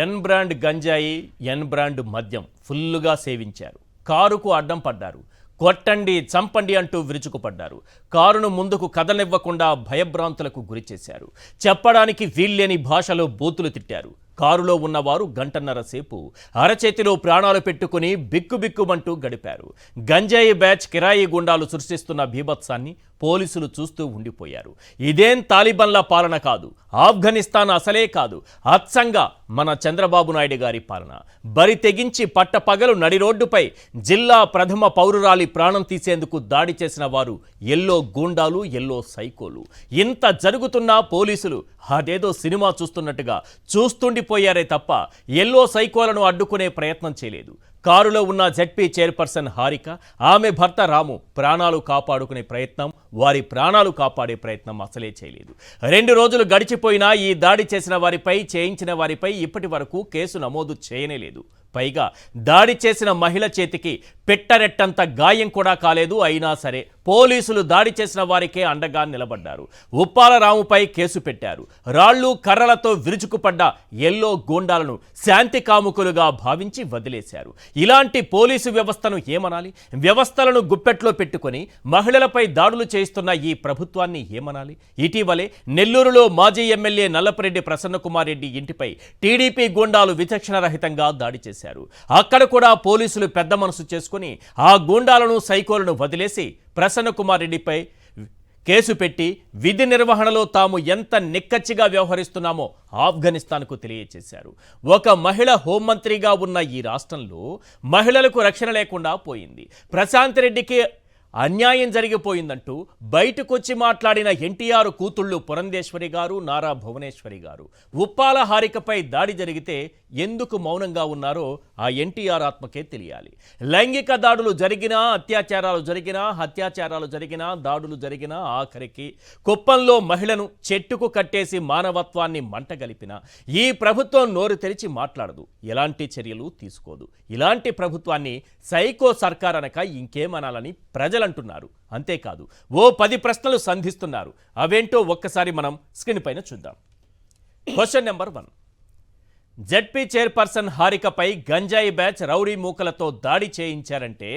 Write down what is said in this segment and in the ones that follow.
ఎన్ brand గంజాయి, ఎన్ brand మద్యం ఫుల్లుగా సేవించారు. కారుకు అడ్డం పడ్డారు. కొట్టండి, చంపండి అంటూ విరుచుకుపడ్డారు. కారును ముందుకు కదలనివ్వకుండా భయభ్రాంతులకు గురిచేశారు. చెప్పడానికి వీల్లేని భాషలో బూతులు తిట్టారు. కారులో ఉన్నవారు గంటన్నర సేపు అరచేతిలో ప్రాణాలు పెట్టుకుని బిక్కుబిక్కుమంటూ గడిపారు. గంజాయి బ్యాచ్ కిరాయి గుండాలు సృష్టిస్తున్న బీభత్సాన్ని పోలీసులు చూస్తూ ఉండిపోయారు. ఇదేం తాలిబన్ల పాలన కాదు, ఆఫ్ఘనిస్తాన్ అసలే కాదు, అచ్చంగా మన చంద్రబాబు నాయుడు గారి పాలన. బరి తెగించి పట్టపగలు నడి రోడ్డుపై జిల్లా ప్రథమ పౌరురాలి ప్రాణం తీసేందుకు దాడి చేసిన వారు ఎల్లో గూండాలు, ఎల్లో సైకోలు. ఇంత జరుగుతున్నా పోలీసులు అదేదో సినిమా చూస్తున్నట్టుగా చూస్తుండిపోయారే తప్ప ఎల్లో సైకోలను అడ్డుకునే ప్రయత్నం చేయలేదు. కారులో ఉన్న జెడ్పీ చైర్పర్సన్ హారిక, ఆమె భర్త రాము ప్రాణాలు కాపాడుకునే ప్రయత్నం, వారి ప్రాణాలు కాపాడే ప్రయత్నం అసలే చేయలేదు. 2 రోజులు గడిచిపోయినా ఈ దాడి చేసిన వారిపై, చేయించిన వారిపై ఇప్పటి వరకు కేసు నమోదు చేయనే లేదు. పైగా దాడి చేసిన మహిళ చేతికి పెట్టరెట్టంత గాయం కూడా కాలేదు. అయినా సరే పోలీసులు దాడి చేసిన వారికే అండగా నిలబడ్డారు. ఉప్పాల రాముపై కేసు పెట్టారు. రాళ్లు కర్రలతో విరుచుకుపడ్డ ఎల్లో గూండాలను శాంతి కాముకులుగా భావించి వదిలేశారు. ఇలాంటి పోలీసు వ్యవస్థను ఏమనాలి? వ్యవస్థలను గుప్పెట్లో పెట్టుకొని మహిళలపై దాడులు చేయిస్తున్న ఈ ప్రభుత్వాన్ని ఏమనాలి? ఇటీవలే నెల్లూరులో మాజీ ఎమ్మెల్యే నల్లపరెడ్డి ప్రసన్నకుమార్ రెడ్డి ఇంటిపై టీడీపీ గూండాలు విచక్షణరహితంగా దాడి చేశారు. అక్కడ కూడా పోలీసులు పెద్ద మనసు చేసుకుని ఆ గూండాలను, సైకోలను వదిలేసి ప్రసన్నకుమార్ రెడ్డిపై కేసు పెట్టి విధి నిర్వహణలో తాము ఎంత నిక్కచ్చిగా వ్యవహరిస్తున్నామో ఆఫ్ఘనిస్తాన్కు తెలియచేశారు. ఒక మహిళ హోంమంత్రిగా ఉన్న ఈ రాష్ట్రంలో మహిళలకు రక్షణ లేకుండా పోయింది. ప్రశాంత్ రెడ్డికి అన్యాయం జరిగిపోయిందంటూ బయటకొచ్చి మాట్లాడిన ఎన్టీఆర్ కూతుళ్ళు పురంధేశ్వరి గారు, నారా భువనేశ్వరి గారు ఉప్పాల హారికపై దాడి జరిగితే ఎందుకు మౌనంగా ఉన్నారో ఆ ఎన్టీఆర్ ఆత్మకే తెలియాలి. లైంగిక దాడులు జరిగినా, అత్యాచారాలు జరిగినా, హత్యాచారాలు జరిగినా, దాడులు జరిగినా, ఆఖరికి కుప్పంలో మహిళను చెట్టుకు కట్టేసి మానవత్వాన్ని మంటగలిపిన ఈ ప్రభుత్వం నోరు తెరిచి మాట్లాడదు, ఎలాంటి చర్యలు తీసుకోదు. ఇలాంటి ప్రభుత్వాన్ని సైకో సర్కార్ అనక ఇంకేమనాలని ప్రజలంటున్నారు. అంతేకాదు ఓ 10 ప్రశ్నలు సంధిస్తున్నారు. అవేంటో ఒక్కసారి మనం స్క్రీన్ పైన చూద్దాం. క్వశ్చన్ నెంబర్ 1, జెడ్పీ చైర్పర్సన్ హారికపై గంజాయి బ్యాచ్ రౌడీ మూకలతో దాడి చేయించారంటే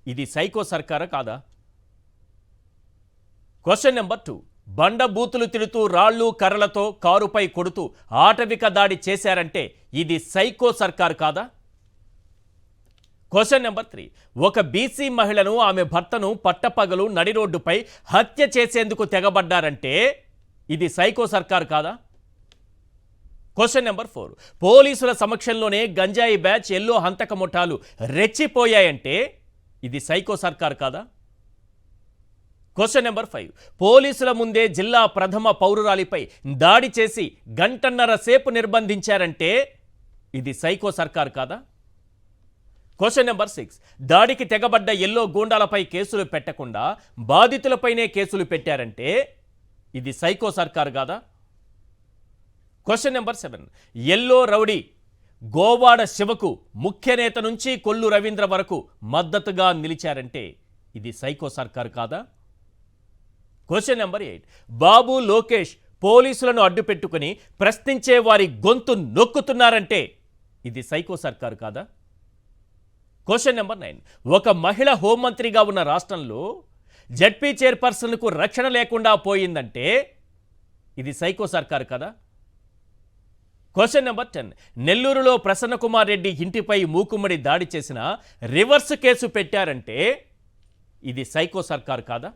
ఇది సైకో సర్కారా కాదా? క్వశ్చన్ నెంబర్ 2, బండ బూతులు తిడుతూ రాళ్లు కర్రలతో కారుపై కొడుతూ ఆటవిక దాడి చేశారంటే ఇది సైకో సర్కార్ కాదా? క్వశ్చన్ నెంబర్ 3, ఒక బీసీ మహిళను, ఆమె భర్తను పట్టపగలు నడి రోడ్డుపై హత్య చేసేందుకు తెగబడ్డారంటే ఇది సైకో సర్కార్ కాదా? క్వశ్చన్ నెంబర్ 4, పోలీసుల సమక్షంలోనే గంజాయి బ్యాచ్, ఎల్లో హంతక ముఠాలు రెచ్చిపోయాయంటే ఇది సైకో సర్కార్ కాదా? క్వశ్చన్ నెంబర్ 5, పోలీసుల ముందే జిల్లా ప్రథమ పౌరురాలిపై దాడి చేసి గంటన్నర సేపు నిర్బంధించారంటే ఇది సైకో సర్కార్ కాదా? క్వశ్చన్ నెంబర్ 6, దాడికి తెగబడ్డ ఎల్లో గూండాలపై కేసులు పెట్టకుండా బాధితులపైనే కేసులు పెట్టారంటే ఇది సైకో సర్కార్ కాదా? Question number 7, yellow rowdy Govada శివకు ముఖ్య నేత నుంచి కొల్లు రవీంద్ర వరకు మద్దతుగా నిలిచారంటే ఇది సైకో సర్కార్ కాదా? క్వశ్చన్ నెంబర్ 8, బాబు లోకేష్ పోలీసులను అడ్డుపెట్టుకుని ప్రశ్నించే వారి గొంతు నొక్కుతున్నారంటే ఇది సైకో సర్కార్ కాదా? క్వశ్చన్ నెంబర్ 9, ఒక మహిళ హోంమంత్రిగా ఉన్న రాష్ట్రంలో జెడ్పీ చైర్పర్సన్కు రక్షణ లేకుండా పోయిందంటే ఇది సైకో సర్కార్ కదా? క్వశ్చన్ నెంబర్ 10, నెల్లూరులో ప్రసన్నకుమార్ రెడ్డి ఇంటిపై మూకుమ్మడి దాడి చేసిన రివర్స్ కేసు పెట్టారంటే ఇది సైకో సర్కార్ కాదా?